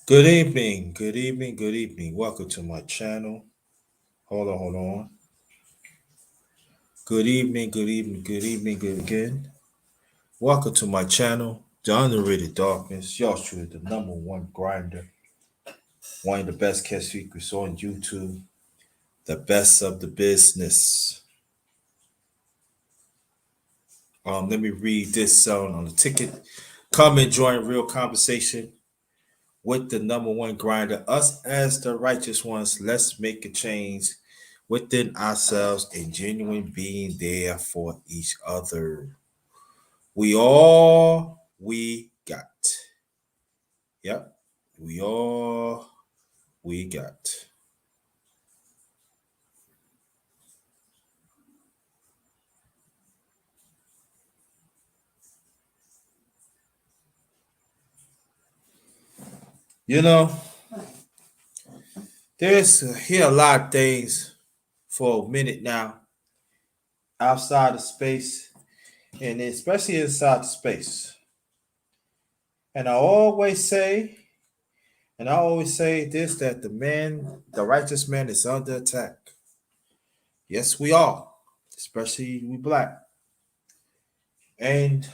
Good evening, good evening, good evening. Welcome to my channel. Hold on. Good evening, good evening, good evening, good again. Welcome to my channel, The Underrated Darkness. Y'all truly the number one grinder, one of the best kept secrets on YouTube, the best of the business. Let me read this on the ticket. Come and join real conversation with the number one grinder, us as the righteous ones. Let's make a change within ourselves and genuine being there for each other. We got. Yep. We got. You know, there's here a lot of things for a minute now outside of space and especially inside the space. And I always say this that the righteous man is under attack. Yes, we are, especially we black. And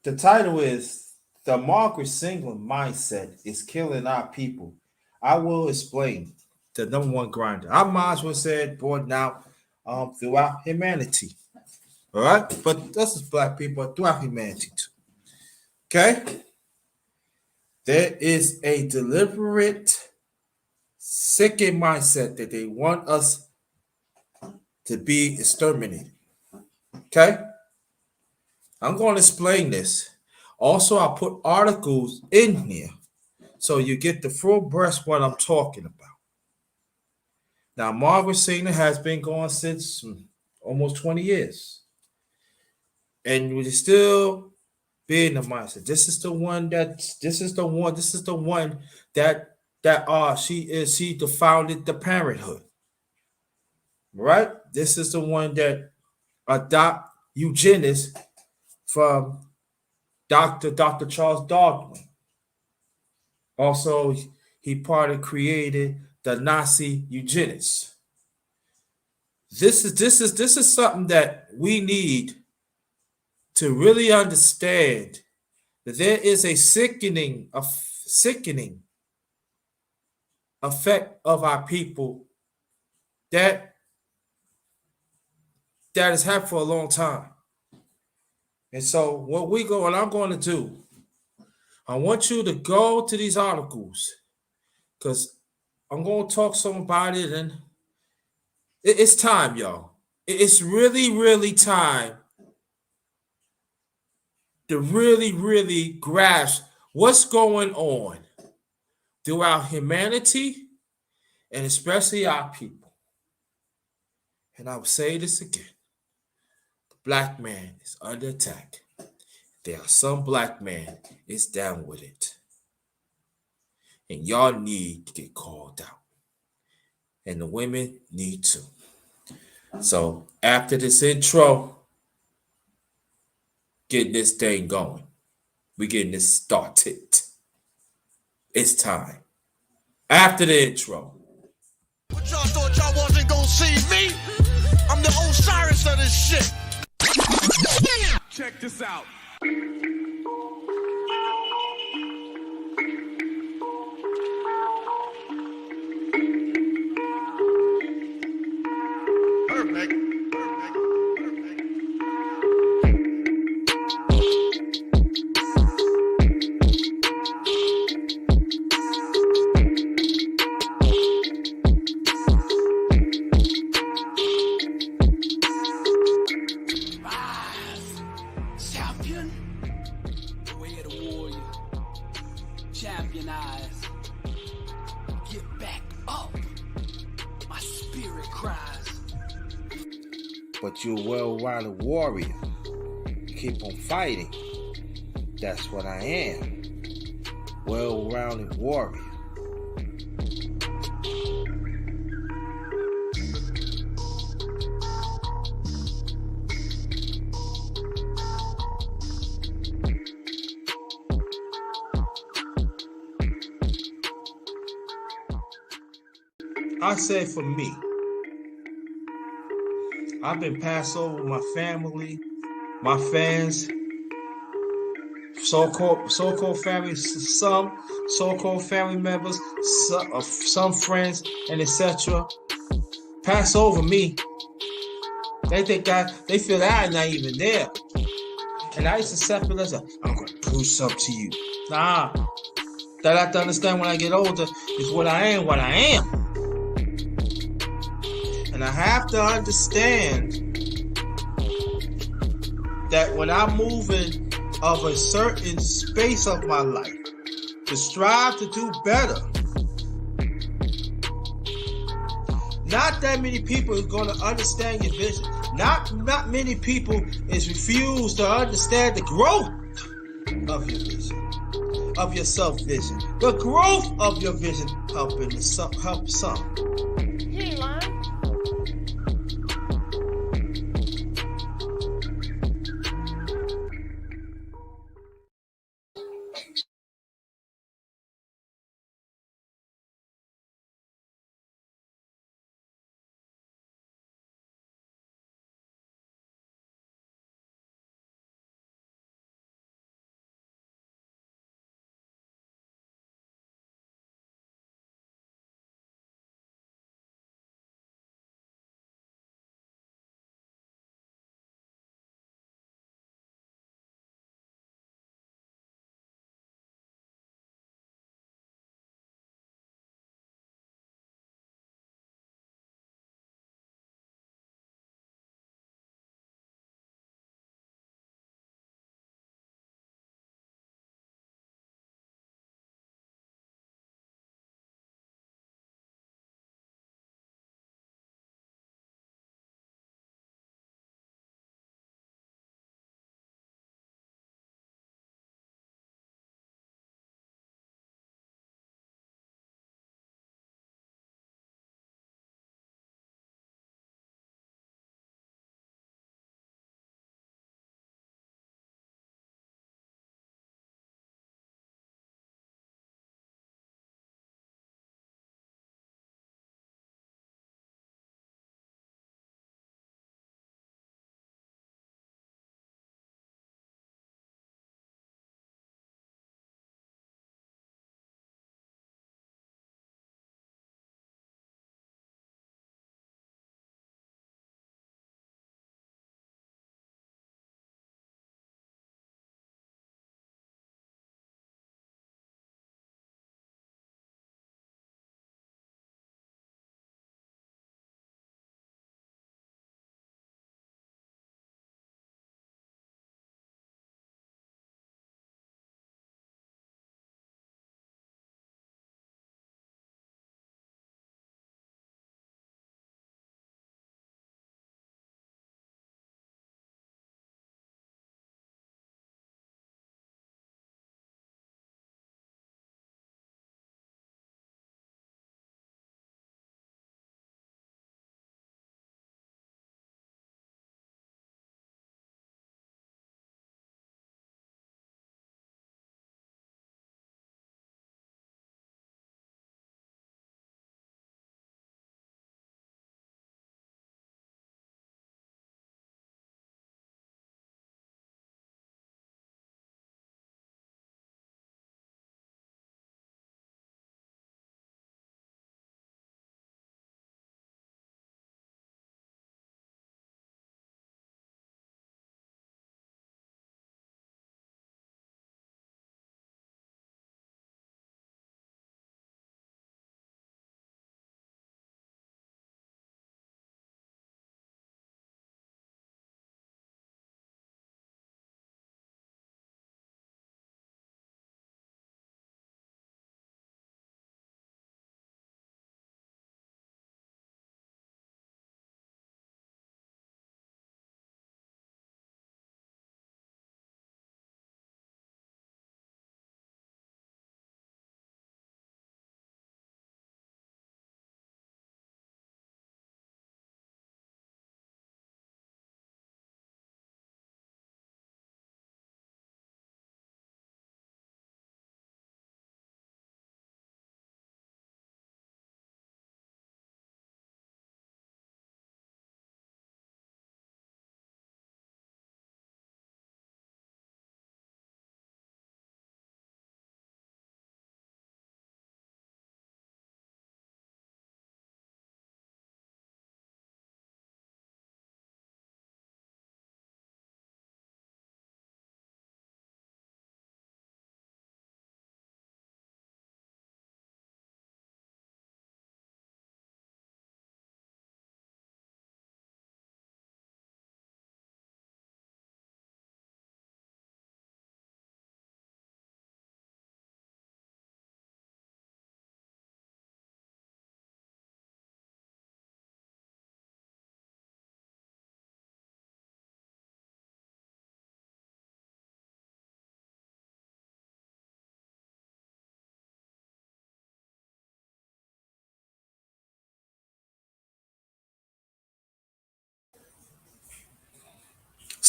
the title is The Margaret Singler Mindset is Killing Our People. I will explain the number one grinder. Our minds were said born now throughout humanity. All right? But this is black people throughout humanity too. Okay? There is a deliberate, sickening mindset that they want us to be exterminated. Okay? I'm going to explain this. Also, I put articles in here so you get the full breast what I'm talking about. Now, Margaret Sanger has been going since almost 20 years. And we still be in the mindset. This is the one that she founded the parenthood. Right? This is the one that adopt eugenics from Dr. Charles Darwin. Also, he created the Nazi eugenics. This is something that we need to really understand that there is a sickening effect of our people that has happened for a long time. And so what I'm going to do, I want you to go to these articles because I'm going to talk some about it, and it's time, y'all. It's really, really time to really, really grasp what's going on throughout humanity and especially our people. And I will say this again. The black man is under attack. There are some black men is down with it. And y'all need to get called out. And the women need to. So after this intro, getting this thing going. We're getting this started. It's time. After the intro. But y'all thought y'all wasn't gonna see me? I'm the Osiris of this shit. Check this out. Perfect. Champion, the way of the warrior, champion eyes, get back up, my spirit cries. But you're a well-rounded warrior. You keep on fighting. That's what I am. Well-rounded warrior. I say for me, I've been passed over with my family, my fans, so-called family, some so-called family members, some friends, and etc. Pass over me. They feel that I'm not even there. And I used to accept it as I'm gonna prove something to you. Nah. That I have to understand when I get older is what I am. And I have to understand that when I'm moving of a certain space of my life to strive to do better, not that many people is going to understand your vision. Not many people is refused to understand the growth of your vision, of your self-vision. The growth of your vision help some. You ain't lying.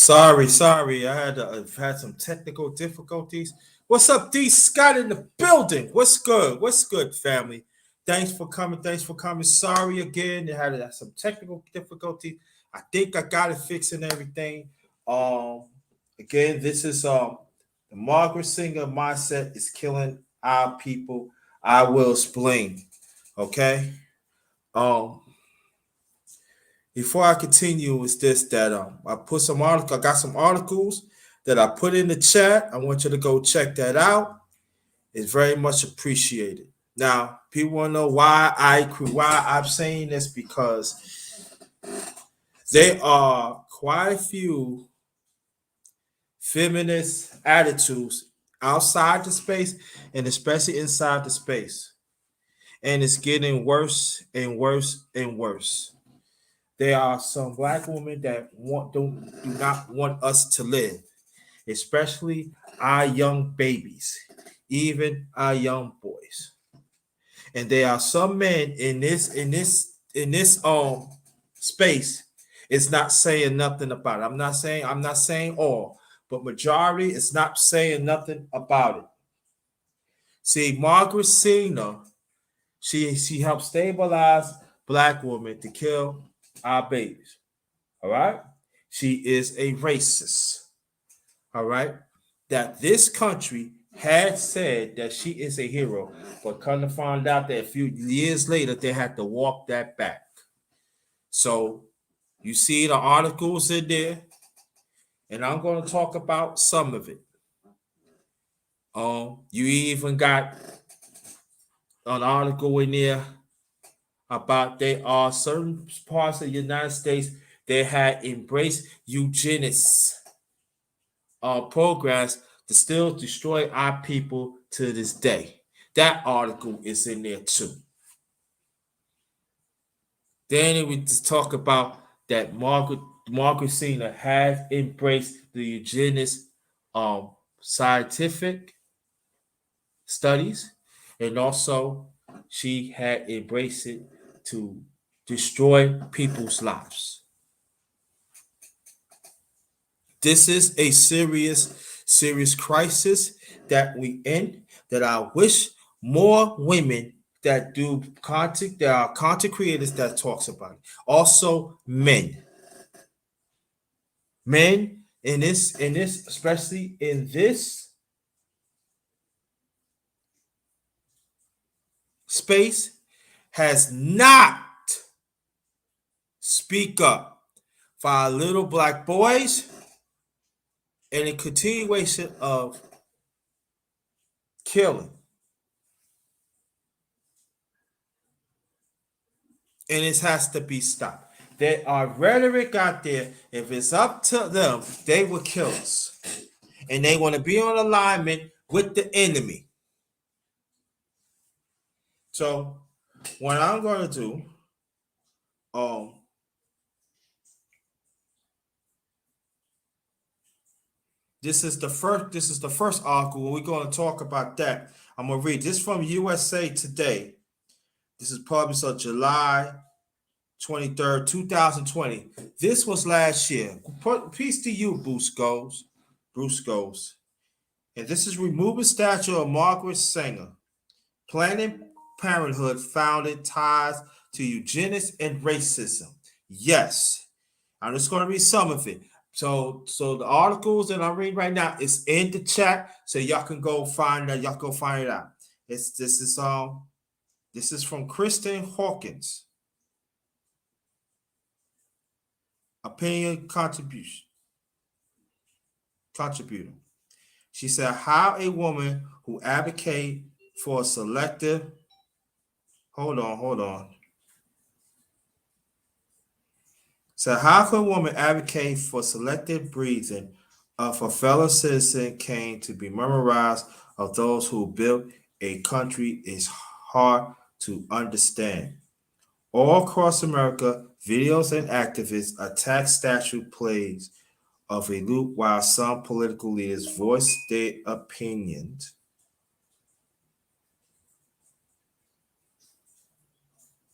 Sorry. I had some technical difficulties. What's up, D Scott in the building? What's good? What's good, family? Thanks for coming. Thanks for coming. Sorry again. I had some technical difficulty. I think I got it fixed and everything. Um, Again, this is the Margaret Singer mindset is killing our people. I will explain. Okay. Um, Before I continue, is this that I put some article. I got some articles that I put in the chat. I want you to go check that out. It's very much appreciated. Now, people want to know why I'm saying this because there are quite a few feminist attitudes outside the space and especially inside the space, and it's getting worse and worse and worse. There are some black women that do not want us to live, especially our young babies, even our young boys. And there are some men in this space. It's not saying nothing about it. I'm not saying all, but majority is not saying nothing about it. See, Margaret Singer, she helped stabilize black women to kill our babies. All right. She is a racist. All right. That this country had said that she is a hero, but come to find out that a few years later they had to walk that back. So you see the articles in there, and I'm going to talk about some of it. You even got an article in there about there are certain parts of the United States that had embraced eugenics programs to still destroy our people to this day. That article is in there too. Then we just talk about that Margaret Singer has embraced the eugenics scientific studies, and also she had embraced it to destroy people's lives. This is a serious crisis that we in, that I wish more women that do content, there are content creators that talks about it. Also men. Men in this, especially in this space, has not speak up for our little black boys and a continuation of killing. And it has to be stopped. There are rhetoric out there. If it's up to them, they will kill us. And they want to be on alignment with the enemy. So what I'm going to do, this is the first article. We're going to talk about that. I'm going to read this from USA Today. This is published on July 23rd, 2020. This was last year. Peace to you, Bruce Goes. And this is removing statue of Margaret Sanger. Planned Parenthood founded ties to eugenics and racism. Yes. I'm just going to read some of it. So the articles that I'm reading right now is in the chat, so y'all can go find that. Y'all go find it out. This is from Kristen Hawkins. Opinion contributor. She said, how a woman who advocate for selective. Hold on. So how could a woman advocate for selective breathing of a fellow citizen came to be memorized of those who built a country is hard to understand. All across America, videos and activists attack statue plays of a loop while some political leaders voice their opinions.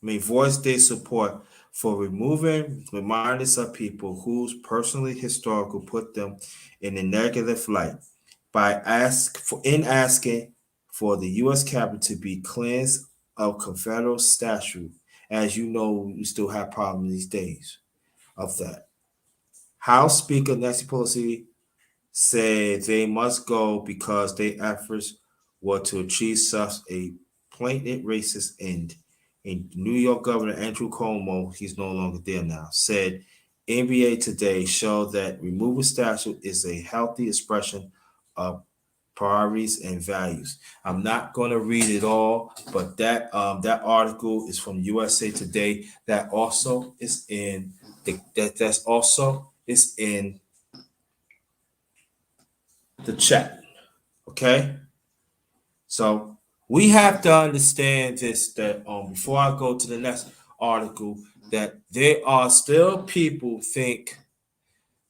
Voice their support for removing reminders of people whose personally historical put them in a negative light by asking for the U.S. Capitol to be cleansed of Confederate statue. As you know, we still have problems these days of that. House Speaker Nancy Pelosi said they must go because their efforts were to achieve such a blatant racist end. And New York Governor Andrew Cuomo, he's no longer there now, said NBA Today showed that removing statute is a healthy expression of priorities and values. I'm not going to read it all, but that article is from USA Today. That also is in that's also is in the chat. Okay, so we have to understand this that before I go to the next article, that there are still people think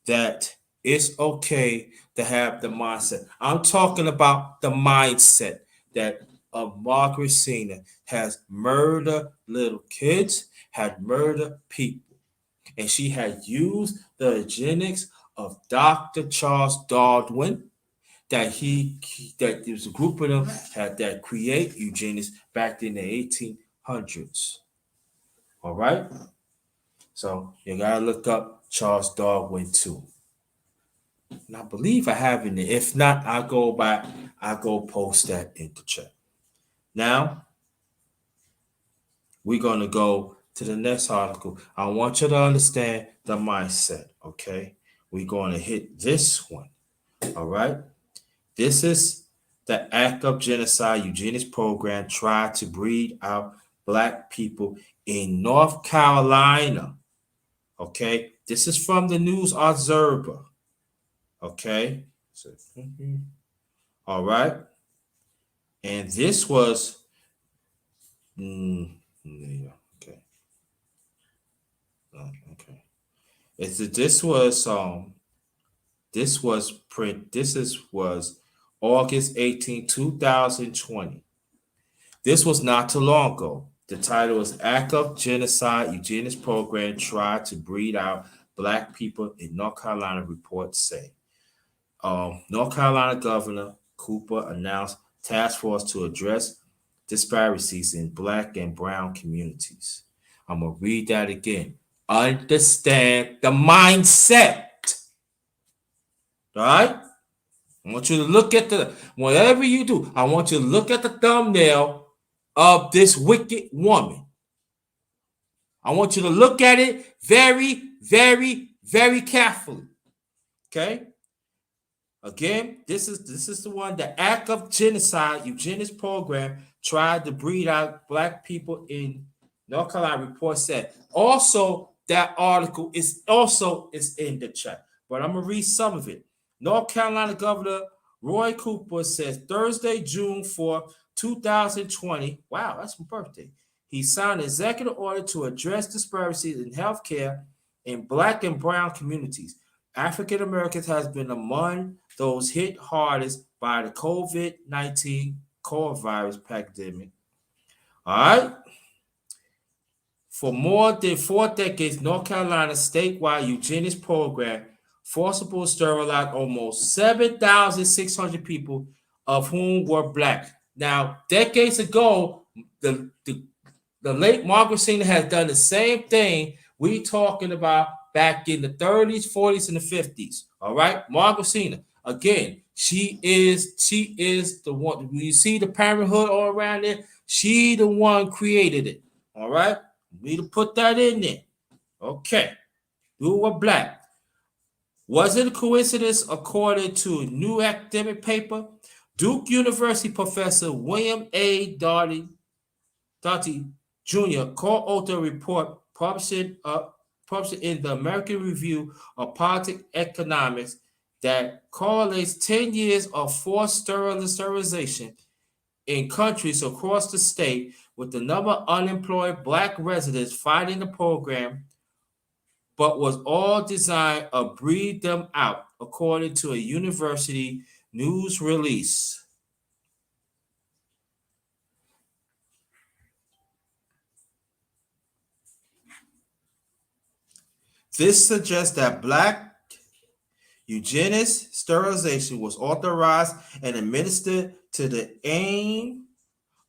that it's okay to have the mindset. I'm talking about the mindset that Margaret Senior has murdered little kids, had murdered people, and she had used the eugenics of Dr. Charles Darwin that there was a group of them had that create eugenics back in the 1800s. All right, so you gotta look up Charles Darwin too. And I believe I have it. If not, I'll go back. I'll go post that in the chat. Now we're gonna go to the next article. I want you to understand the mindset. Okay, we're gonna hit this one. All right. This is the act of genocide eugenics program tried to breed out black people in North Carolina. Okay, this is from the News Observer. Okay, all right, and this was okay, okay. This was print. Was August 18, 2020. This was not too long ago. The title is Act of Genocide Eugenics Program Tried to Breed Out Black People in North Carolina, reports say. North Carolina Governor Cooper announced task force to address disparities in black and brown communities. I'm going to read that again. Understand the mindset. All right? I want you to look at whatever you do, I want you to look at the thumbnail of this wicked woman. I want you to look at it very, very, very carefully. Okay? Again, this is the one, the act of genocide eugenics program tried to breed out black people in North Carolina, report said. Also, that article is in the chat, but I'm gonna read some of it. North Carolina Governor Roy Cooper says Thursday, June 4, 2020. Wow, that's my birthday. He signed an executive order to address disparities in healthcare in black and brown communities. African Americans has been among those hit hardest by the COVID-19 coronavirus pandemic. All right. For more than 4 decades, North Carolina's statewide eugenics program forcibly sterilized almost 7,600 people, of whom were black. Now, decades ago, the late Margaret Senior has done the same thing we talking about back in the 30s, 40s, and the 50s. All right, Margaret Senior. Again, she is the one. When you see the parenthood all around there, she the one created it. All right, we need to put that in there. Okay, we were black. Was it a coincidence? According to a new academic paper, Duke University professor William A. Doughty Jr. co-authored a report published in the American Review of Politics Economics that correlates 10 years of forced sterilization in countries across the state with the number of unemployed black residents fighting the program, but was all designed to breed them out, according to a university news release. This suggests that black eugenics sterilization was authorized and administered to the aim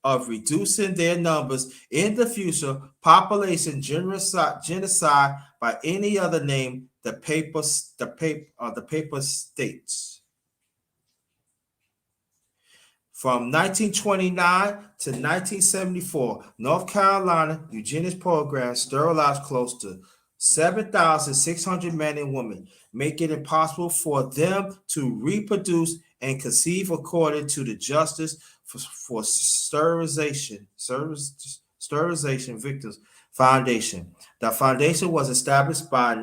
of reducing their numbers in the future population genocide by any other name the paper states. From 1929 to 1974, North Carolina eugenics program sterilized close to 7,600 men and women, making it impossible for them to reproduce and conceive according to the Justice for Sterilization Victims Foundation. The foundation was established by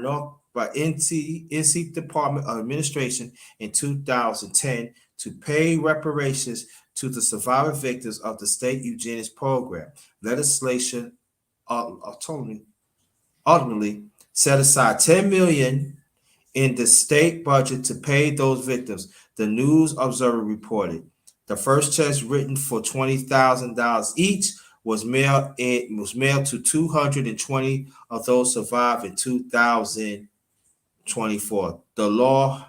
NC Department of Administration in 2010 to pay reparations to the surviving victims of the state eugenics program. Legislation ultimately set aside $10 million in the state budget to pay those victims, the News Observer reported. The first checks, written for $20,000 each, was mailed to 220 of those survived in 2024. The law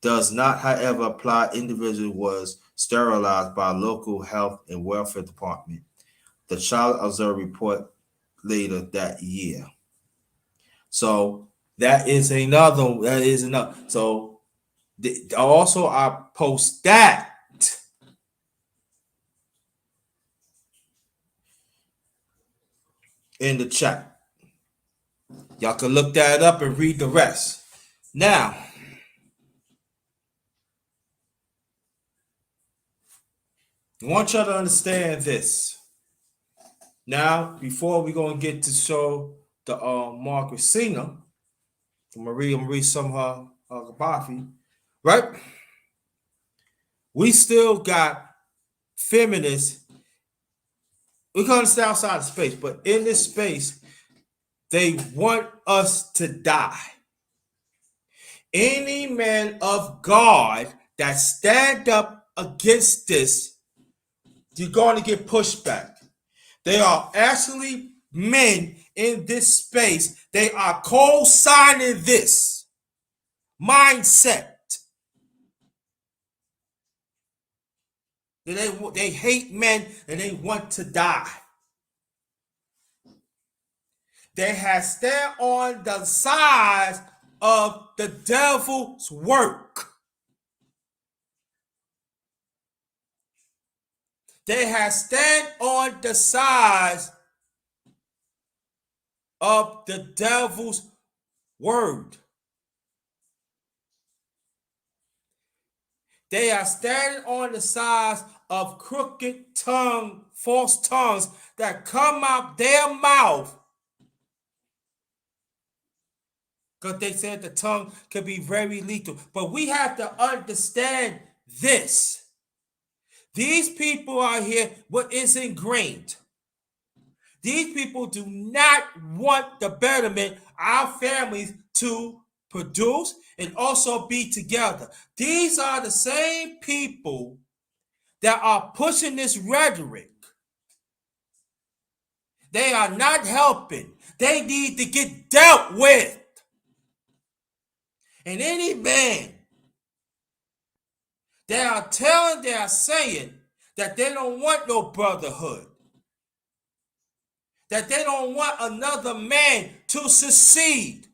does not, however, apply individual was sterilized by a local health and welfare department. The Child Observer report later that year. So that is another. So also I post that in the chat. Y'all can look that up and read the rest. Now, I want y'all to understand this. Now, before we're going to get to show the Margaret singer, I'm going to read some of her biography, right? We still got feminists. We can understand outside of space, but in this space, they want us to die. Any man of God that stand up against this, you're going to get pushed back. They are actually men in this space. They are co-signing this mindset. They hate men and they want to die. They have stand on the side of the devil's work. They have stand on the sides of the devil's word. They are standing on the sides of crooked tongue, false tongues that come out their mouth. Because they said the tongue could be very lethal. But we have to understand this. These people are here, what is ingrained. These people do not want the betterment of our families to produce and also be together. These are the same people that are pushing this rhetoric. They are not helping. They need to get dealt with. And any man they are saying that they don't want no brotherhood. That they don't want another man to succeed.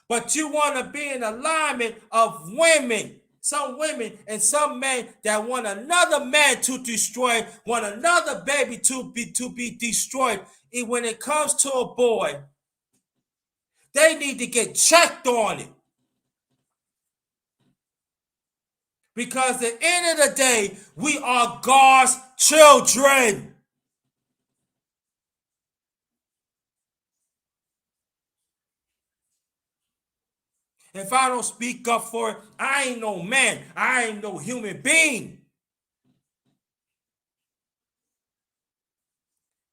But you want to be in alignment of women, some women and some men that want another man to destroy, want another baby to be destroyed. And when it comes to a boy, they need to get checked on it. Because at the end of the day, we are God's children. If I don't speak up for it, I ain't no man. I ain't no human being.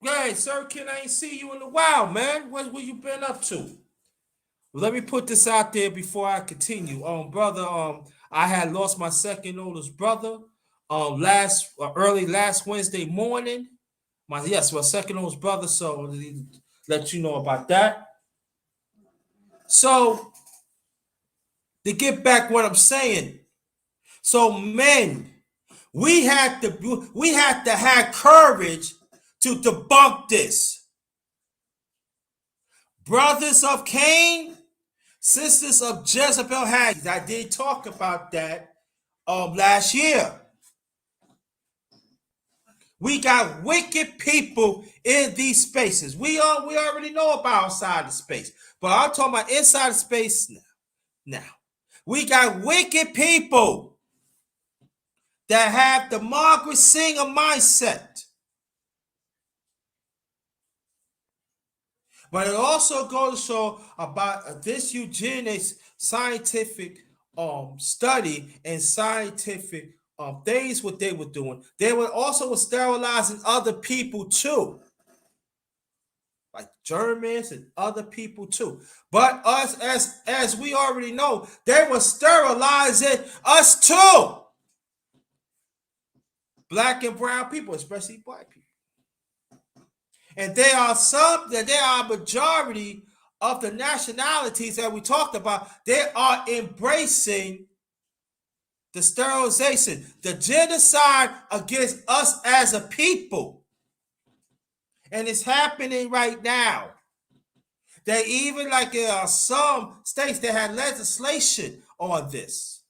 Hey, Sir Ken, I ain't see you in a while, man. What you been up to? Well, let me put this out there before I continue. Brother, I had lost my second oldest brother early last Wednesday morning. My second oldest brother, so let you know about that. So to get back what I'm saying, so men, we had to have courage to debunk this. Brothers of Cain, sisters of Jezebel had. I did talk about that last year. We got wicked people in these spaces. We already know about outside of space, but I'm talking about inside of space now. Now, we got wicked people that have the Margaret Singer mindset. But it also goes to show about this eugenics scientific study and scientific things what they were doing. They were also sterilizing other people too, like Germans and other people too. But us, as we already know, they were sterilizing us too. Black and brown people, especially black people. And there are a majority of the nationalities that we talked about, they are embracing the sterilization, the genocide against us as a people. And it's happening right now. They even, like there are some states that had legislation on this.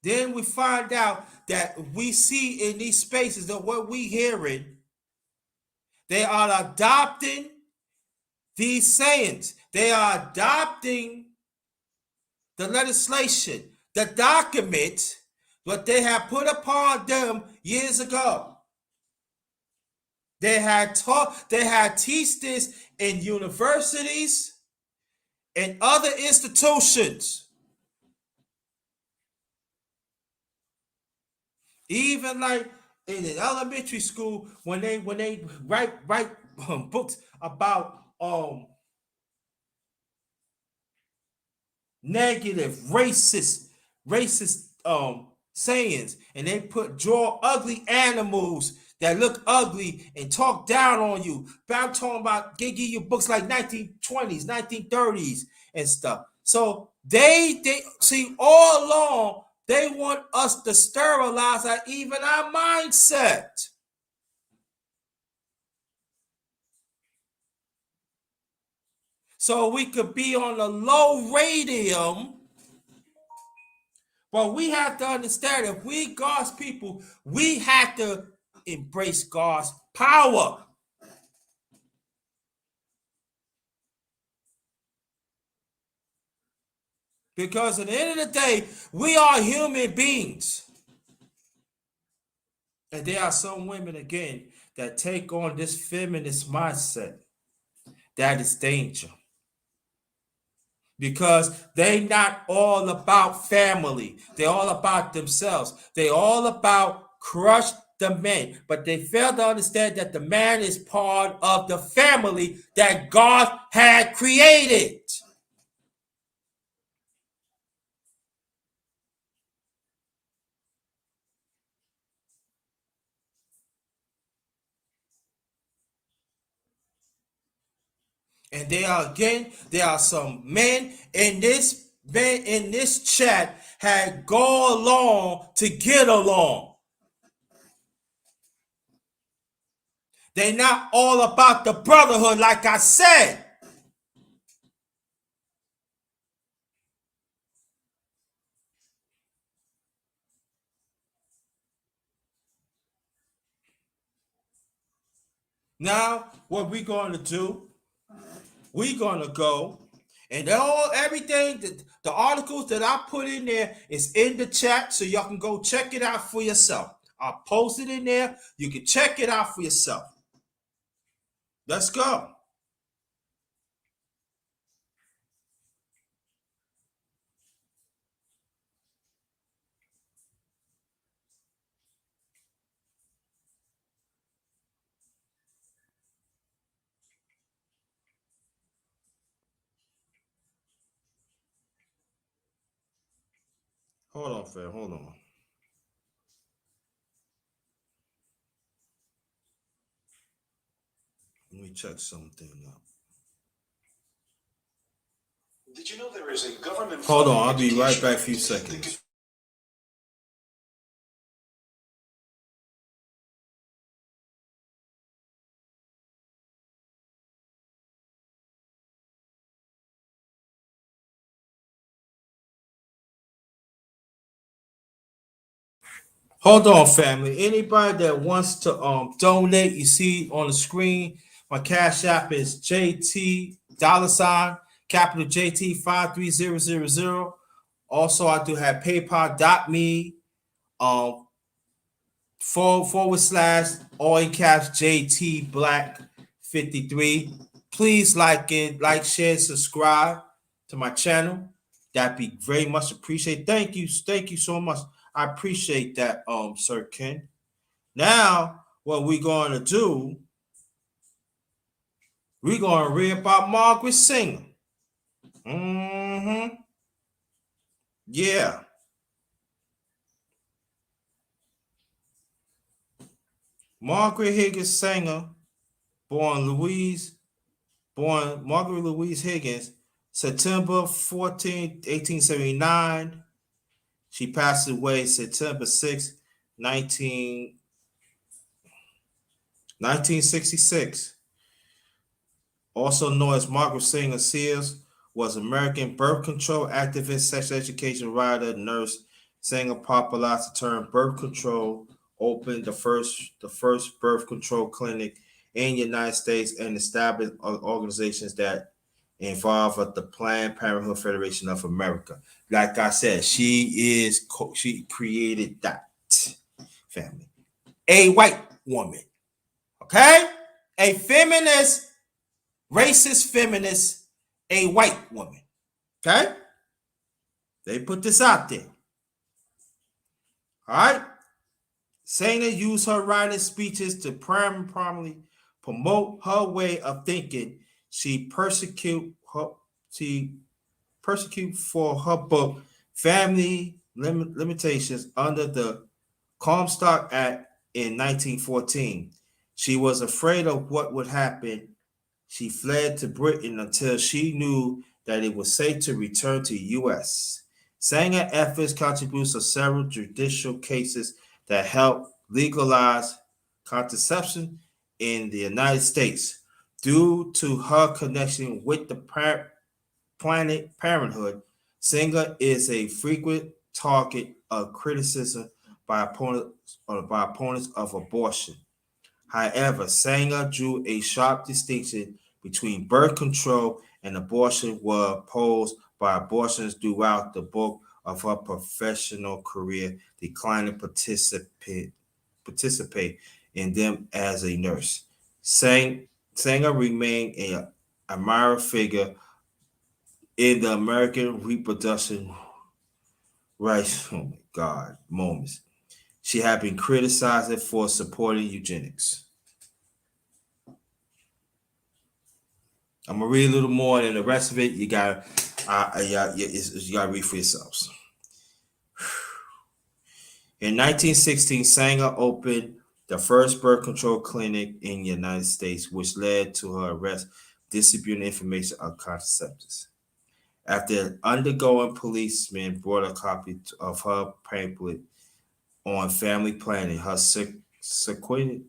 Then we find out that we see in these spaces that what we hearing, they are adopting these sayings. They are adopting the legislation, the document, what they have put upon them years ago. They had taught this in universities and other institutions. Even like in an elementary school, when they write books about negative racist sayings, and they draw ugly animals that look ugly and talk down on you. But I'm talking about they give you books like 1920s, 1930s and stuff. So they see all along they want us to sterilize even our mindset. So we could be on a low radium. But we have to understand, if we God's people, we have to embrace God's power. Because at the end of the day, we are human beings. And there are some women, again, that take on this feminist mindset. That is danger. Because they not all about family. They're all about themselves. They're all about crush the men. But they fail to understand that the man is part of the family that God had created. And there are some men in this chat had go along to get along. They're not all about the brotherhood, like I said. Now, what we're going to do, we're going to go and everything, the articles that I put in there is in the chat, so y'all can go check it out for yourself. I'll post it in there. You can check it out for yourself. Let's go. Hold on, fam. Hold on. Let me check something out. Did you know there is a government? Hold on, I'll be right back. A few seconds. Hold on, family. Anybody that wants to donate, you see on the screen, my cash app is JT dollar sign capital JT 53000. Also, I do have PayPal.me forward slash all in caps JT Black 53. Please like, share, subscribe to my channel. That'd be very much appreciated. Thank you so much. I appreciate that, Sir Ken. Now, what we're going to do, we're going to read about Margaret Singer. Yeah. Margaret Higgins Singer, born Margaret Louise Higgins, September 14th, 1879. She passed away September 6th, 1966. Also known as Margaret Singer Sears, was American birth control activist, sex education writer, nurse. Singer popularized the term birth control, opened the first birth control clinic in the United States, and established organizations that involve the Planned Parenthood Federation of America. Like I said, she created that family. A white woman, okay? A feminist, racist feminist, a white woman, okay? They put this out there. All right? Singer used her writing speeches to primarily promote her way of thinking. She persecuted for her book Family Limitations under the Comstock Act in 1914. She was afraid of what would happen. She fled to Britain until she knew that it was safe to return to the U.S. Sanger efforts contributes to several judicial cases that helped legalize contraception in the United States. Due to her connection with the Planned Parenthood, Singer is a frequent target of criticism by opponents of abortion. However, Sanger drew a sharp distinction between birth control and abortion were opposed by abortions throughout the bulk of her professional career, declining participate in them as a nurse. Sanger remained an admired figure in the American reproduction rights moments. She had been criticized for supporting eugenics. I'm gonna read a little more, and the rest of it you gotta read for yourselves. In 1916, Sanger opened the first birth control clinic in the United States, which led to her arrest, distributing information on contraceptives. After undergoing, policemen brought a copy of her pamphlet on family planning. Her subsequent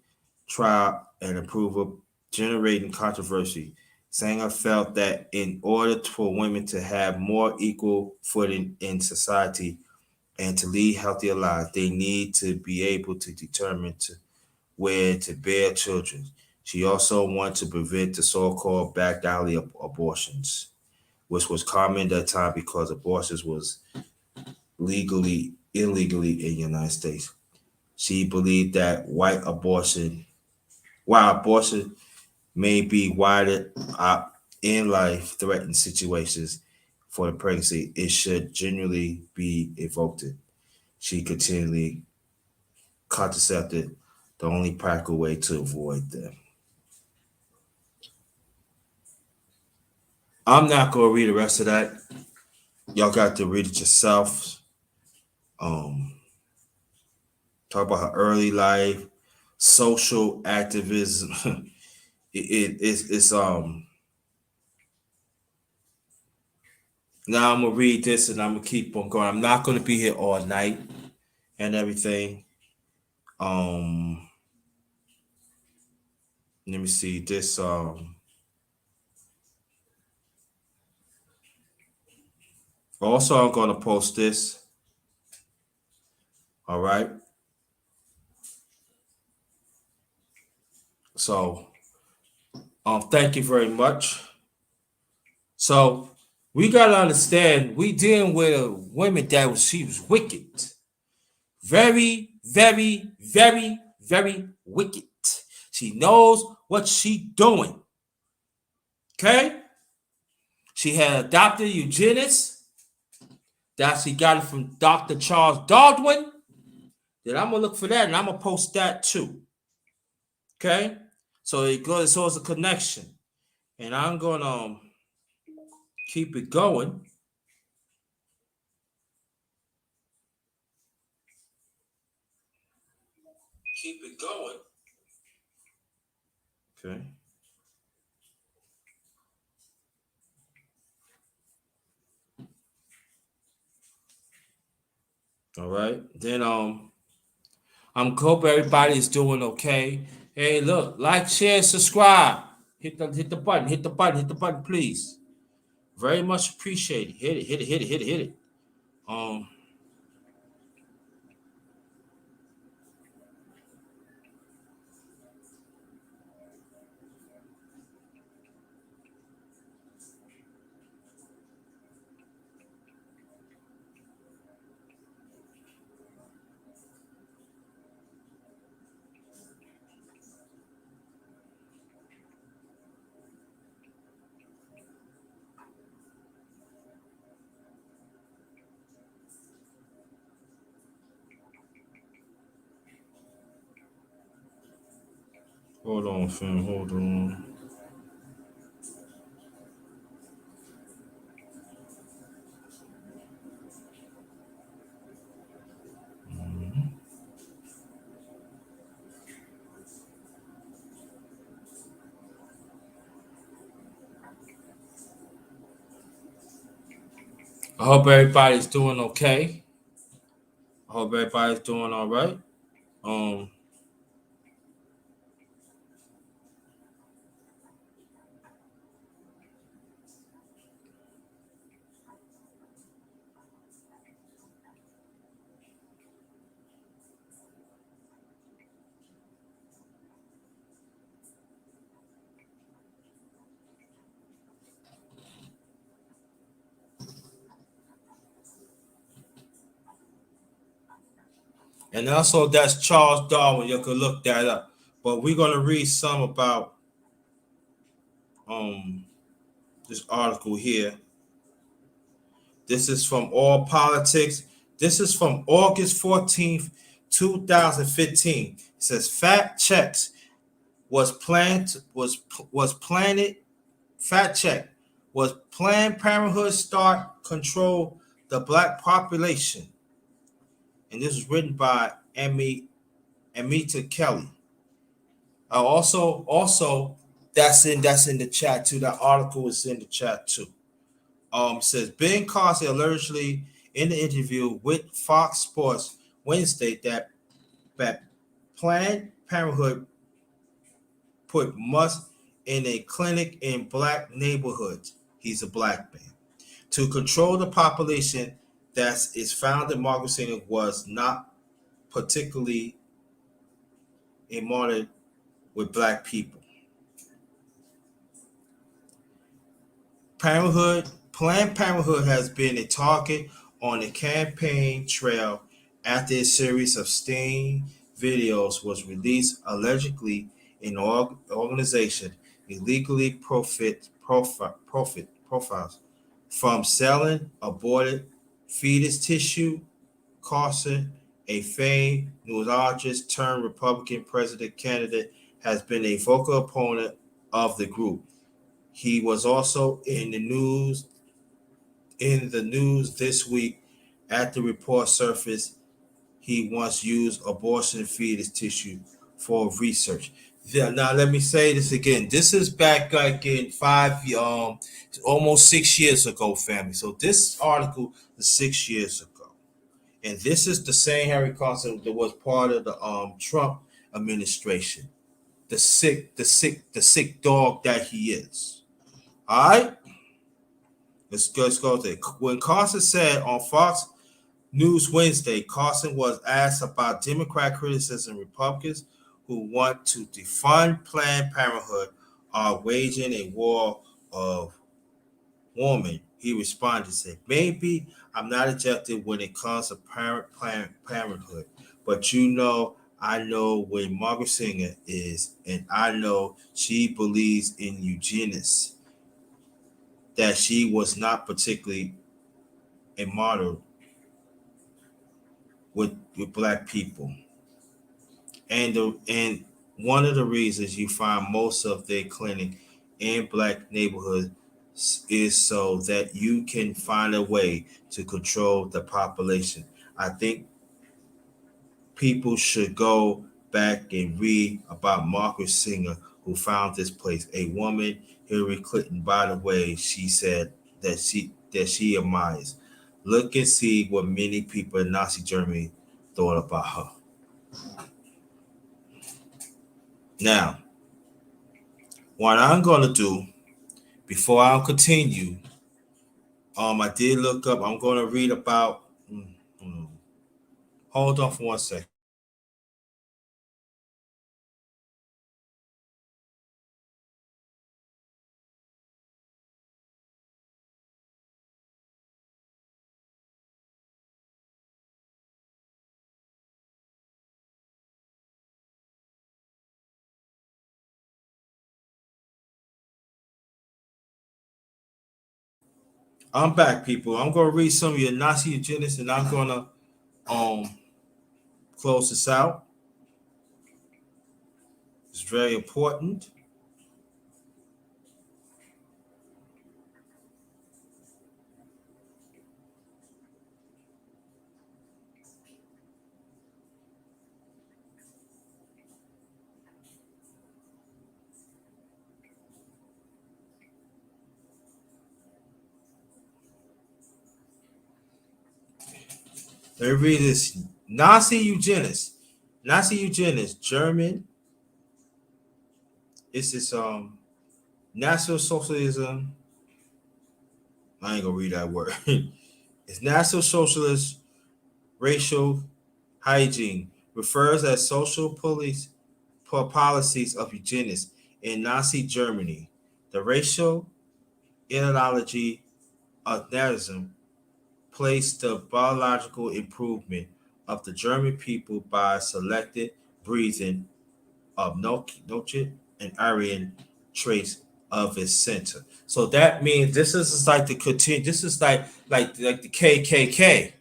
trial and approval generating controversy. Sanger felt that in order for women to have more equal footing in society and to lead healthier lives, they need to be able to determine where to bear children. She also wanted to prevent the so-called back alley abortions, which was common at that time because abortions was illegally in the United States. She believed that while abortion may be wider out in life-threatening situations for the pregnancy, it should generally be evoked. She continually contracepted the only practical way to avoid them. I'm not going to read the rest of that. Y'all got to read it yourself. Talk about her early life, social activism. It's Now I'm gonna read this and I'm gonna keep on going. I'm not gonna be here all night and everything. Um, Let me see this. Also, I'm gonna post this. All right. So, thank you very much. So, we gotta understand we dealing with a woman that she was wicked, very, very, very, very wicked. She knows what she doing. Okay. She had adopted eugenics. That she got it from Dr. Charles Darwin. Then I'm gonna look for that and I'm gonna post that too. Okay, so it goes. So it's a connection, and I'm gonna keep it going. Keep it going. Okay. All right. Then I'm hope everybody's doing okay. Hey, look, like, share, subscribe. Hit the button. Hit the button. Hit the button, please. Very much appreciated. Hit it. Hit it. Hit it. Hit it. Hit it. Um. Hold on, fam. Hold on. I hope everybody's doing okay. I hope everybody's doing all right. Um. And also, that's Charles Darwin. You can look that up. But we're gonna read some about um this article here. This is from All Politics. This is from August 14th, 2015. It says fact checks was planted. Fact check was Planned Parenthood start control the black population. And this was written by Amita Kelly. Also, that's in the chat too. That article is in the chat too. Says Ben Carson allegedly in the interview with Fox Sports Wednesday that Planned Parenthood put Musk in a clinic in black neighborhoods. He's a black man to control the population. That is found in Margaret Sanger was not particularly immortal with black people. Planned Parenthood has been a target on the campaign trail after a series of sting videos was released allegedly an organization illegally profit profiles from selling aborted fetus tissue. Carson, a famed neurologist turned Republican president candidate, has been a vocal opponent of the group. He was also in the news this week at the report surfaced he once used abortion fetus tissue for research. Yeah, now let me say this again. This is back like in almost 6 years ago, family. So this article is 6 years ago. And this is the same Harry Carson that was part of the Trump administration. The sick dog that he is. All right? Let's go there. When Carson said on Fox News Wednesday, Carson was asked about Democrat criticism Republicans who want to defund Planned Parenthood are waging a war of woman. He responded, said, maybe I'm not objective when it comes to Planned Parenthood, but I know where Margaret Singer is, and I know she believes in eugenics, that she was not particularly a model with black people. And one of the reasons you find most of their clinic in black neighborhoods is so that you can find a way to control the population. I think people should go back and read about Margaret Singer, who found this place. A woman, Hillary Clinton, by the way, she said that she admires. Look and see what many people in Nazi Germany thought about her. Now, what I'm gonna do before I continue, I did look up. I'm gonna read about. Mm. Hold on for 1 second. I'm back, people. I'm gonna read some of your Nazi eugenics, and I'm gonna um close this out. It's very important. Let me read this. Nazi eugenics. Nazi eugenics. German. It's this National Socialism. I ain't gonna read that word. It's National Socialist racial hygiene refers as social policies of eugenics in Nazi Germany. The racial ideology of Nazism placed the biological improvement of the German people by selected breeding of Noche and Aryan traits of its center. So that means this is like the continue. This is like the KKK.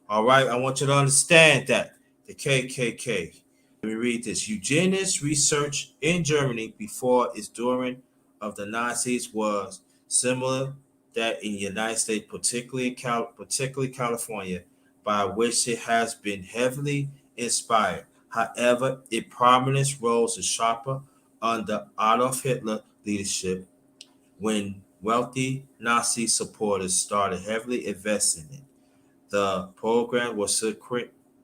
All right, I want you to understand that the KKK. Let me read this. Eugenics research in Germany before its during of the Nazis was similar that in the United States, particularly California, by which it has been heavily inspired. However, its prominence rose to sharper under Adolf Hitler leadership when wealthy Nazi supporters started heavily investing in it. The program was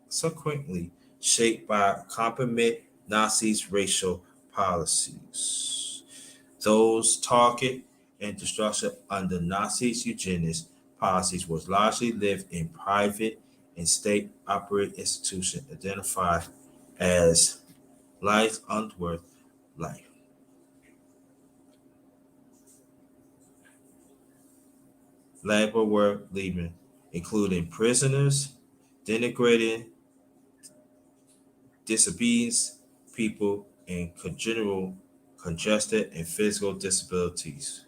subsequently shaped by compromised Nazis' racial policies. Those target and destruction under Nazis' eugenics policies was largely lived in private and state-operated institutions identified as life unworth life. Labor work leaving, including prisoners, denigrating disobedience people and congenital congested and physical disabilities,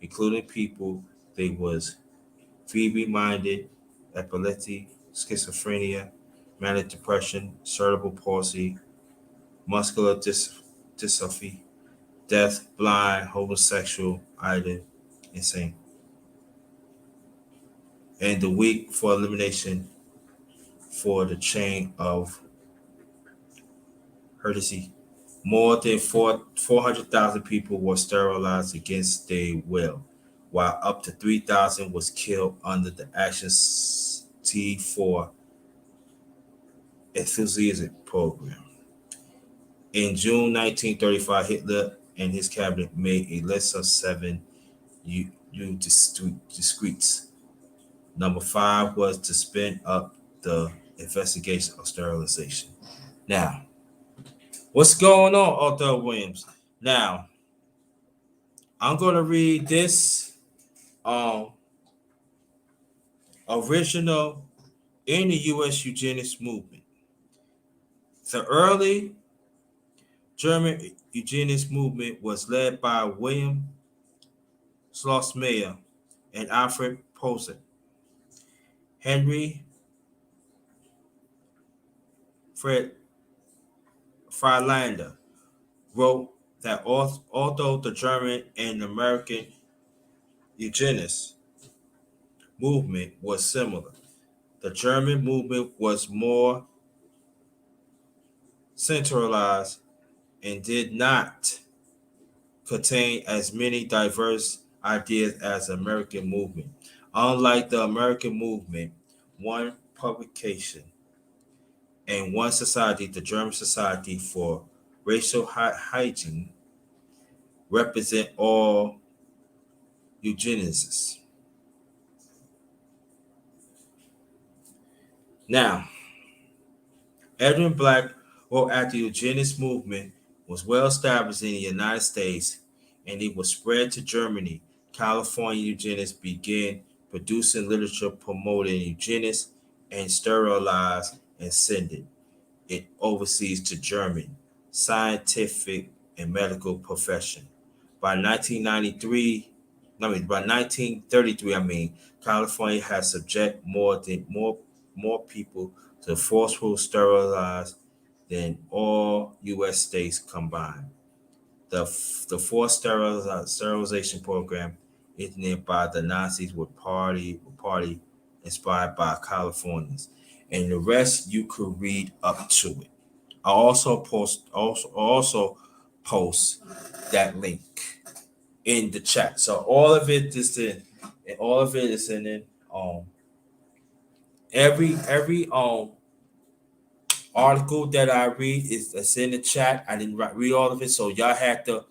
including people they was feeble-minded, epilepsy, schizophrenia, manic depression, cerebral palsy, muscular dystrophy, deaf, blind, homosexual, either insane, and the weak for elimination for the chain of heredity More than 400,000 people were sterilized against their will, while up to 3,000 was killed under the Action T4 enthusiasm program. In June 1935, Hitler and his cabinet made a list of seven discreets. Number five was to spin up the investigation of sterilization. Now, what's going on, Arthur Williams? Now, I'm going to read this um, original in the U.S. eugenics movement. The early German eugenics movement was led by William Schlossmeyer and Alfred Posen. Henry Fred Freilander wrote that although the German and American eugenics movement was similar, the German movement was more centralized and did not contain as many diverse ideas as the American movement. Unlike the American movement, one publication and one society, the German Society for Racial Hygiene, represent all eugenicists. Now, Edwin Black wrote after the eugenics movement was well established in the United States and it was spread to Germany, California eugenists began producing literature promoting eugenics and sterilized and sending it overseas to German scientific and medical profession. By 1993, by 1933, California has subject more people to forceful sterilized than all U.S. states combined. The forced sterilization program engineered by the Nazis would party inspired by Californians, and the rest you could read up to it. I also post that link in the chat. So all of it is in it. Every article that I read is in the chat. I didn't read all of it, so y'all had to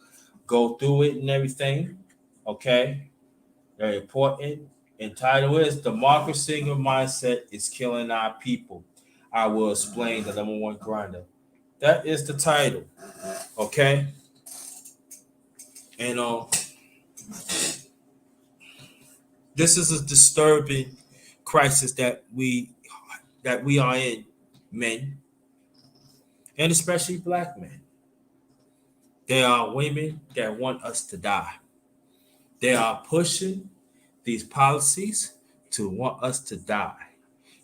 go through it and everything. Okay, very important. And title is "The Margaret Singer Mindset is Killing Our People." I will explain the number one grinder. That is the title. Okay, and this is a disturbing crisis that we are in, men, and especially black men. There are women that want us to die. They are pushing these policies to want us to die.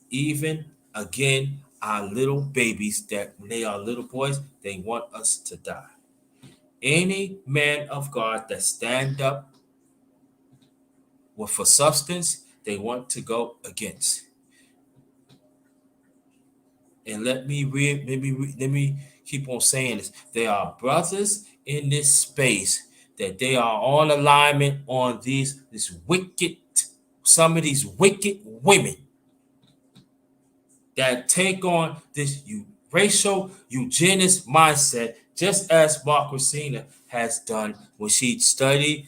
Even again, our little babies that when they are little boys, they want us to die. Any man of God that stand up for substance, they want to go against. And let me keep on saying this. There are brothers in this space that they are on alignment on some of these wicked women that take on this racial eugenics mindset, just as Margaret Sanger has done when she studied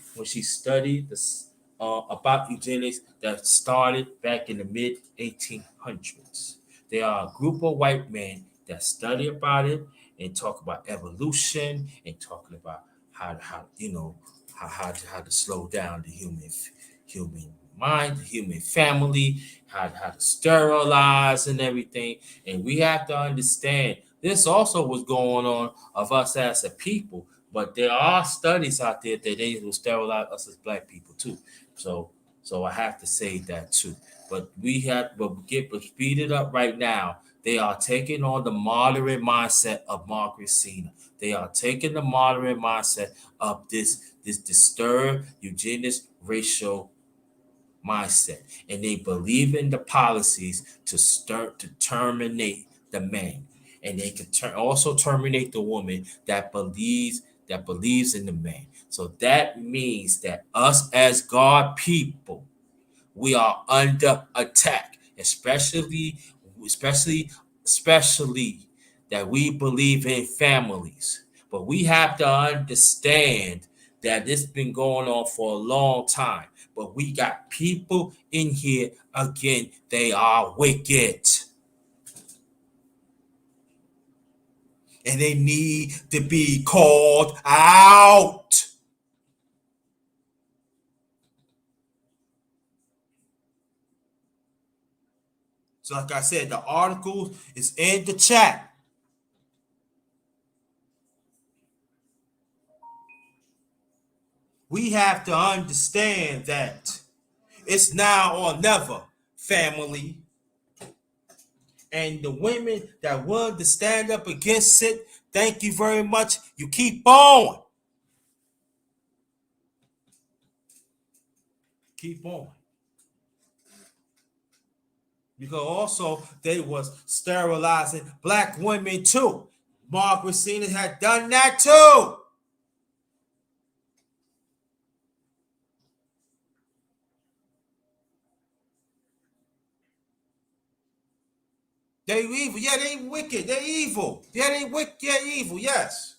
this about eugenics that started back in the mid 1800s. There are a group of white men that study about it and talk about evolution and talking about how to slow down the human mind, the human family, how to sterilize and everything. And we have to understand this also was going on of us as a people, but there are studies out there that they will sterilize us as black people too. So I have to say that too. But speed it up right now. They are taking on the moderate mindset of Margaret Sanger. They are taking the moderate mindset of this disturbed eugenics racial mindset, and they believe in the policies to start to terminate the man. and they can also terminate the woman that believes in the man. So that means that us as God people, we are under attack, especially, especially that we believe in families. But we have to understand that this has been going on for a long time. But we got people in here again, they are wicked. And they need to be called out. So, like I said, the article is in the chat. We have to understand that it's now or never, family. And the women that willing to stand up against it, thank you very much. You keep on. Keep on. Because also they was sterilizing black women too. Margaret Sanger had done that too. They evil. Yeah, they wicked. They evil. Yeah, they wicked. Yeah, evil. Yes.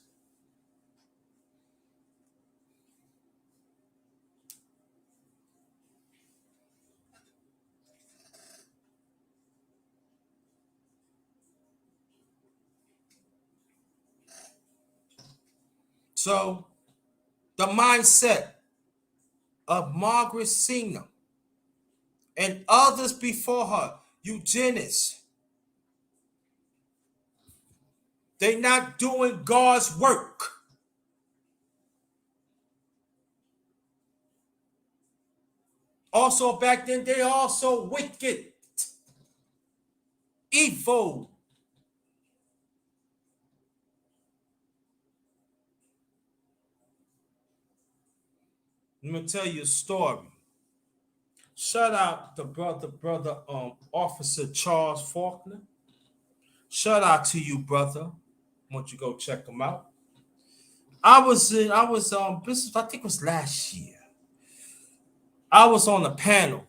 So the mindset of Margaret Sanger and others before her, eugenics, they not doing God's work. Also back then, they also wicked, evil. Let me tell you a story. Shout out to brother Officer Charles Faulkner. Shout out to you, brother. Want you to go check him out. This I think it was last year. I was on a panel.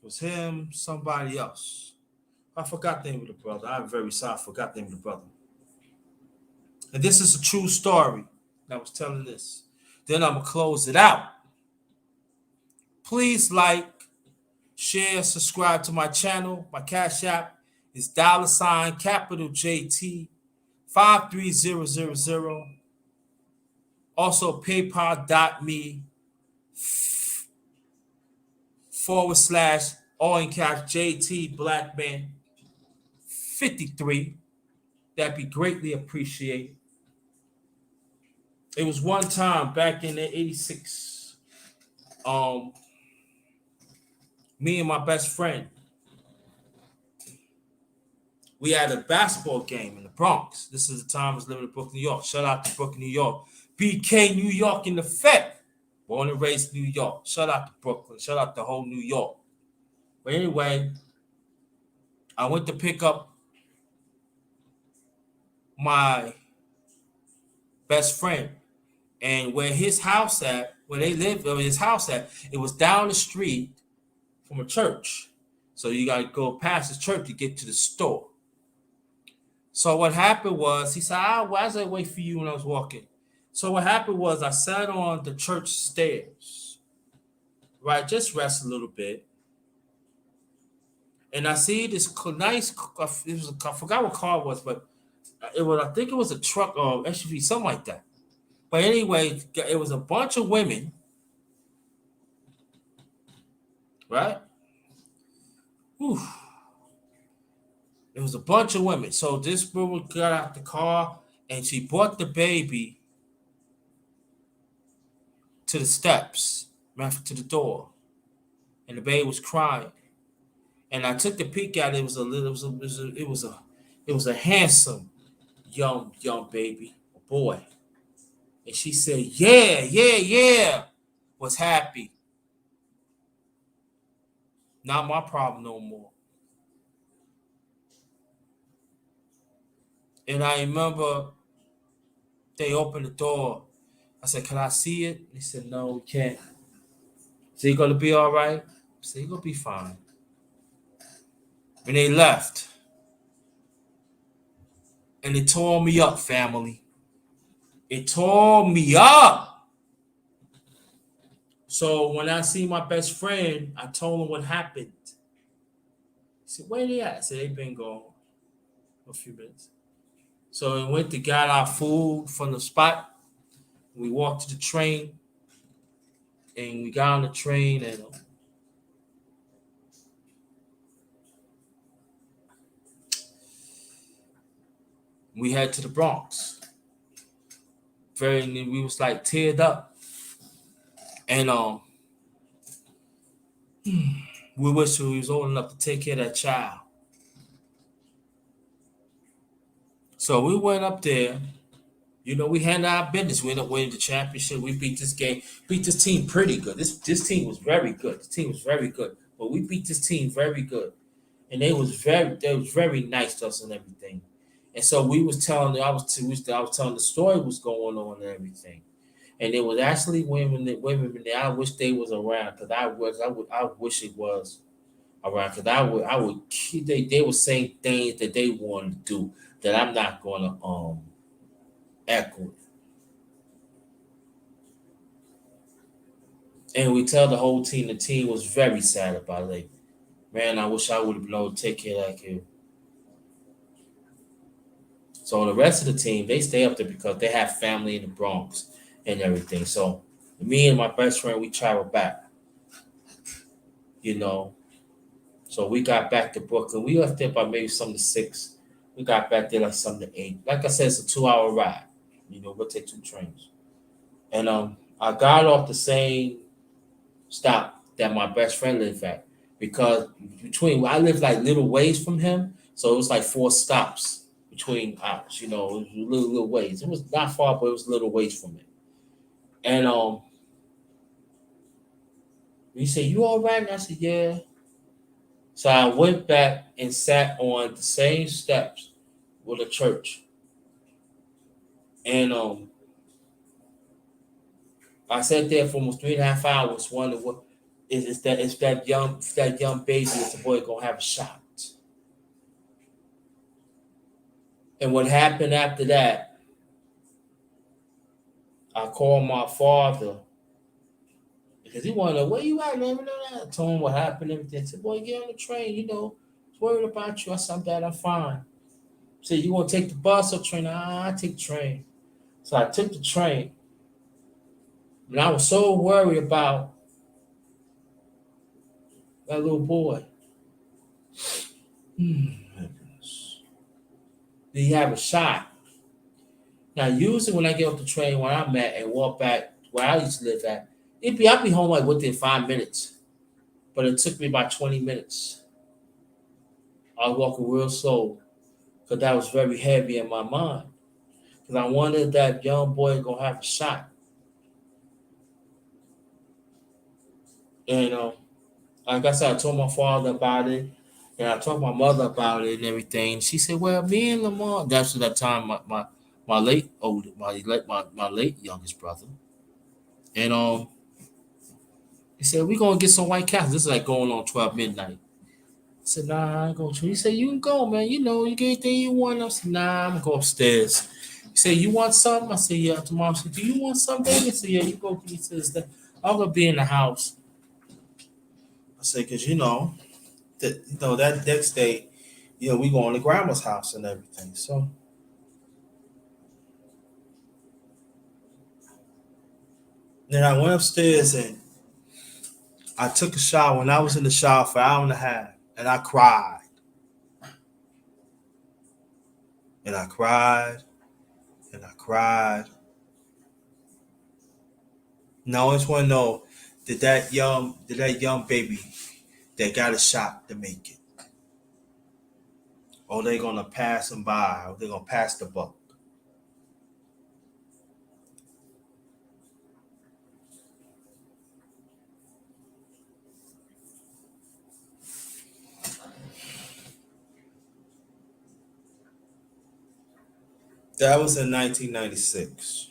It was him, somebody else. I forgot the name of the brother. I'm very sorry. I forgot the name of the brother. And this is a true story. I was telling this. Then I'm going to close it out. Please like, share, subscribe to my channel. My Cash App is capital JT 53000. Also paypal.me / all in caps JT Blackman 53. That'd be greatly appreciated. It was one time back in the 86. Me and my best friend, we had a basketball game in the Bronx. This is the time I was living in Brooklyn, New York. Shout out to Brooklyn, New York. BK, New York in effect. Born and raised New York. Shout out to Brooklyn. Shout out to whole New York. But anyway, I went to pick up my best friend. And where his house at, where they lived, or his house at, it was down the street from a church. So you got to go past the church to get to the store. So what happened was, he said, why did I wait for you when I was walking? So what happened was I sat on the church stairs, right? Just rest a little bit. And I see this nice, I forgot what car it was, but I think it was a truck or SUV, something like that. But anyway, it was a bunch of women, right? Whew. It was a bunch of women. So this woman got out the car and she brought the baby to the steps, to the door, and the baby was crying. And I took the peek at it. It was a handsome young baby, a boy. And she said, yeah, was happy. Not my problem no more. And I remember they opened the door. I said, "Can I see it?" He said, "No, we can't." So you gonna be all right? I said, "You gonna be fine." And they left, and it tore me up, family. It tore me up. So when I see my best friend, I told him what happened. He said, "Where they at?" I said, "They been gone a few minutes." So we went to get our food from the spot. We walked to the train, and we got on the train, and we head to the Bronx. We was like teared up, and we wish we was old enough to take care of that child. So we went up there. You know, we handled our business. We ended up winning the championship. We beat this game, beat this team pretty good. This team was very good. This team was very good. But we beat this team very good, and they was very nice to us and everything. And so we was telling I was telling the story what's going on and everything. And it was actually women there. I wish they was around because I wish it was around because I would they were saying things that they wanted to do that I'm not gonna echo. And we tell the whole team, the team was very sad about it. Like, man, I wish I would have been able to take care of that kid. So the rest of the team, they stay up there because they have family in the Bronx and everything. So me and my best friend, we travel back, you know. So we got back to Brooklyn. We left there by maybe something to 6. We got back there like something to 8. Like I said, it's a 2-hour ride. You know, we'll take 2 trains. And I got off the same stop that my best friend lived at because between I lived like little ways from him, so it was like 4 stops between us. You know, it was little ways. It was not far, but it was little ways from it. And he said, "You all right?" And I said, "Yeah." So I went back and sat on the same steps with a church, and I sat there for almost 3.5 hours, wondering what is that? If that young baby is the boy gonna have a shot? And what happened after that? I called my father because he wanted to know where you at, man. I told him what happened, everything. I said, "Boy, get on the train. You know, I was worried about you." I said, "Dad, I'm fine." He said, "You want to take the bus or train?" I take the train. So I took the train, and I was so worried about that little boy. Did he have a shot? Now, usually when I get off the train where I'm at and walk back where I used to live at, I'd be home like within 5 minutes. But it took me about 20 minutes. I was walking real slow because that was very heavy in my mind. Because I wanted that young boy gonna have a shot. And like I said, I told my father about it, and I told my mother about it and everything. She said, "Well, me and Lamar." That's at that time my late youngest brother, and he said, "We gonna get some White Castle." This is like going on 12 midnight. I said, "Nah, I ain't going to." He said, "You can go, man. You know, you get anything you want." I said, "Nah, I'm gonna go upstairs." He said, "You want something?" I said, "Yeah." To mom, I said, "Do you want something, baby?" I said, "Yeah, you go get me to this. I'm gonna be in the house." I said, "Cause that next day, we going to grandma's house and everything." So then I went upstairs and I took a shower. And I was in the shower for an hour and a half, and I cried and I cried and I cried. Now I just want to know, did that young baby that got a shot to make it, or they gonna pass him by, or they gonna pass the buck? That was in 1996.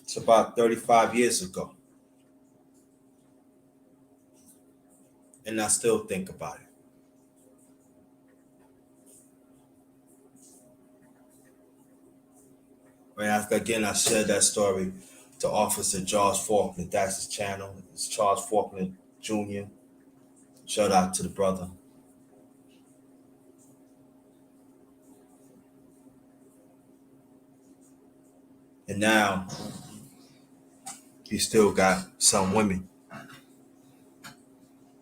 It's about 35 years ago. And I still think about it. Again, I shared that story to Officer Charles Faulkner. That's his channel. It's Charles Faulkner Jr. Shout out to the brother. And now he still got some women.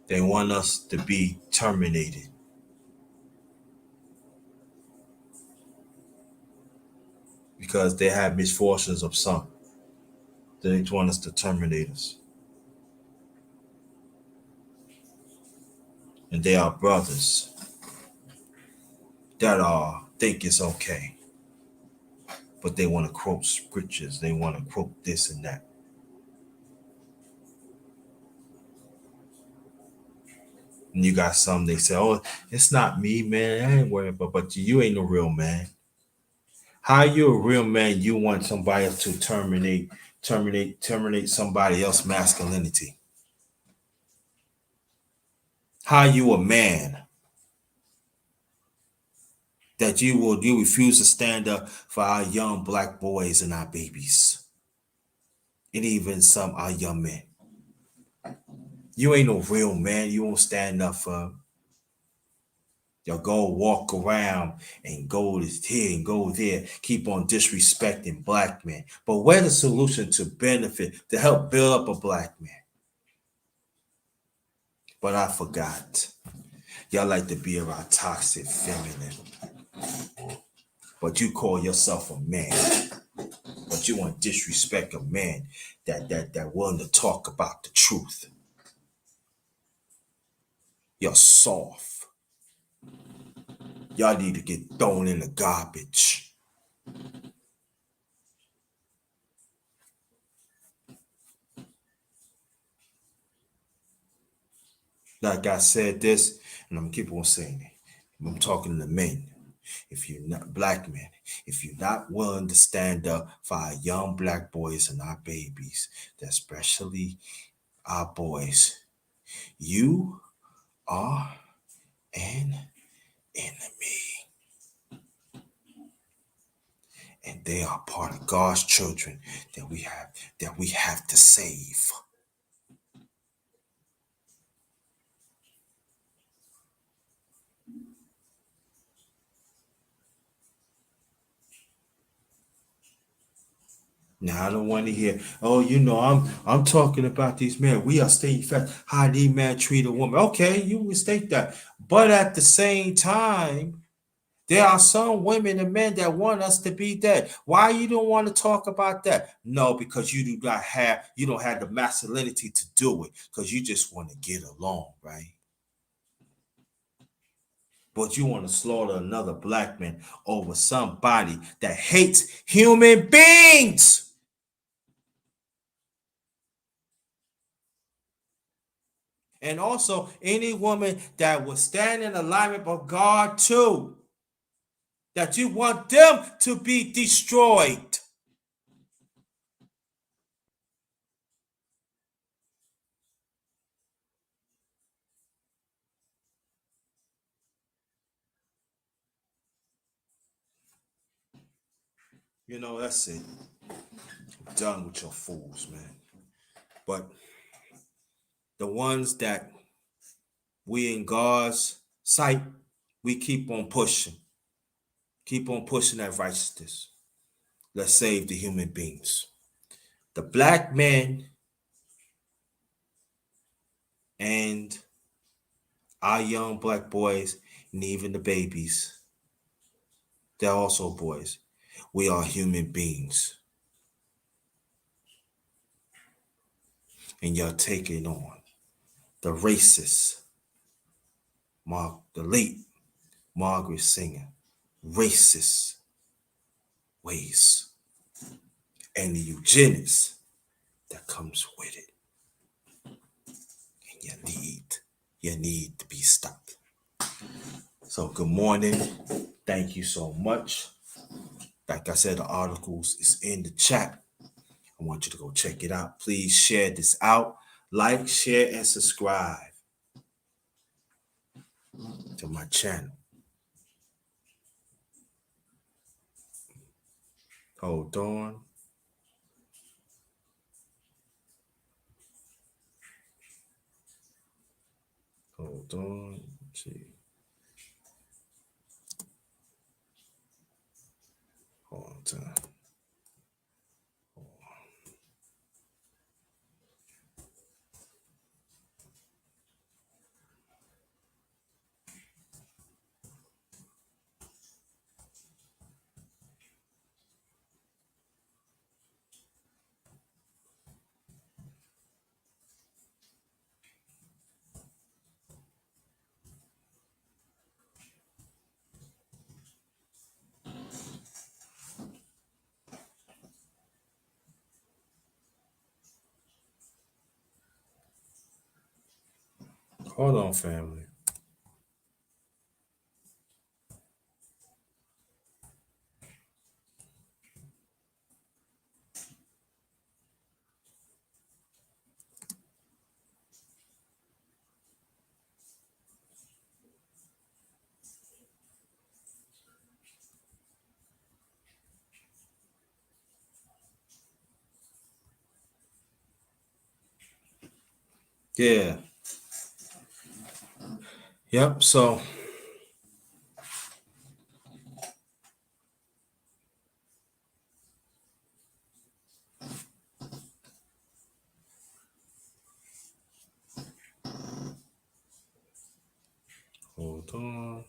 They want us to be terminated. Because they have misfortunes of some. They want us to terminate us. And they are brothers that think it's okay. But they want to quote scriptures. They want to quote this and that. And you got some, they say, oh, it's not me, man. I ain't worried about, but you ain't a real man. How you a real man? You want somebody else to terminate somebody else's masculinity. How you a man that you refuse to stand up for our young black boys and our babies, and even some our young men. You ain't no real man. You won't stand up for them. You'll go walk around and go here and go there, keep on disrespecting black men. But where's the solution to benefit, to help build up a black man? But I forgot. Y'all like to be around toxic feminine. But you call yourself a man. But you want to disrespect a man that willing to talk about the truth. You're soft. Y'all need to get thrown in the garbage. Like I said this, and I'm gonna keep on saying it. I'm talking to men. If you're not black men, if you're not willing to stand up for our young black boys and our babies, especially our boys, you are an enemy. And they are part of God's children that we have to save. Now I don't want to hear, oh, I'm talking about these men. We are stating fact how these men treat a woman. Okay, you will state that. But at the same time, there are some women and men that want us to be dead. Why you don't want to talk about that? No, because you don't have the masculinity to do it, because you just want to get along, right? But you want to slaughter another black man over somebody that hates human beings. And also any woman that will stand in alignment with God too. That you want them to be destroyed. That's it. I'm done with your fools, man. But the ones that we in God's sight, we keep on pushing. Keep on pushing that righteousness. Let's save the human beings. The black men and our young black boys and even the babies, they're also boys. We are human beings. And you're taking on the racist, the late Margaret Singer, racist ways. and the eugenics that comes with it. And you need to be stopped. So good morning. Thank you so much. Like I said, the articles is in the chat. I want you to go check it out. Please share this out. Like, share, and subscribe to my channel. Hold on. Hold on. Let's see. Hold on. Hold on, family. Yeah. Yep. So hold on.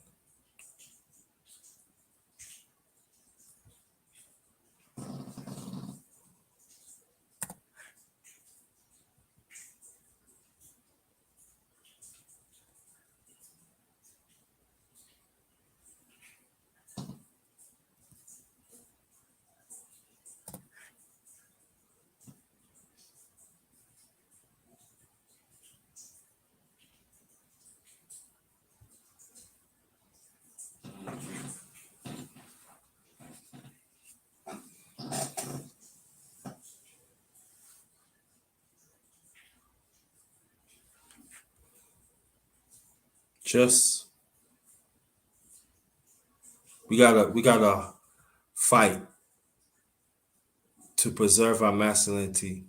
Just we gotta fight to preserve our masculinity,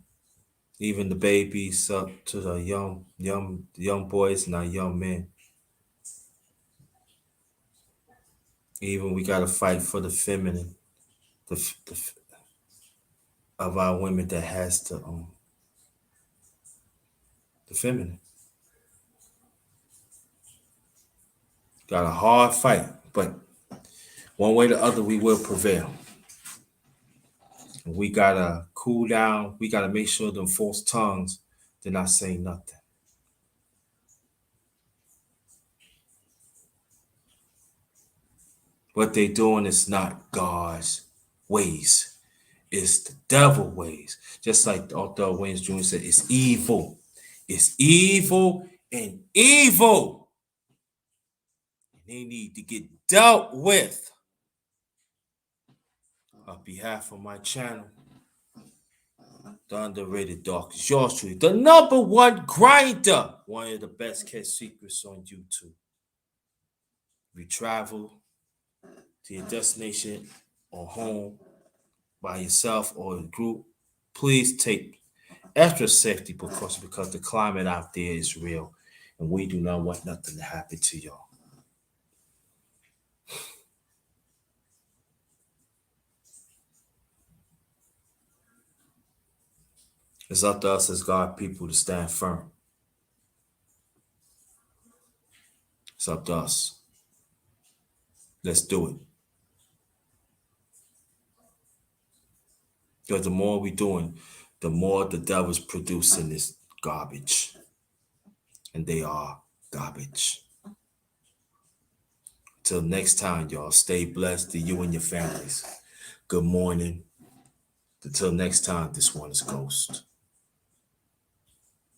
even the babies up to the young boys and our young men. Even we gotta fight for the feminine, the of our women that has the feminine. Got a hard fight, but one way or the other, we will prevail. We gotta cool down. We gotta make sure them false tongues, they're not saying nothing. What they doing is not God's ways. It's the devil ways. Just like Arthur Wayne Jr. said, it's evil. It's evil and evil. And they need to get dealt with. On behalf of my channel, the underrated dog is yours truly, the number one grinder, one of the best kept secrets on YouTube. If you travel to your destination or home by yourself or in a group, please take extra safety precautions because the climate out there is real and we do not want nothing to happen to y'all. It's up to us as God people to stand firm. It's up to us. Let's do it. Because the more we doing, the more the devil's producing this garbage. And they are garbage. Till next time, y'all, stay blessed to you and your families. Good morning. Until next time, this one is Ghost.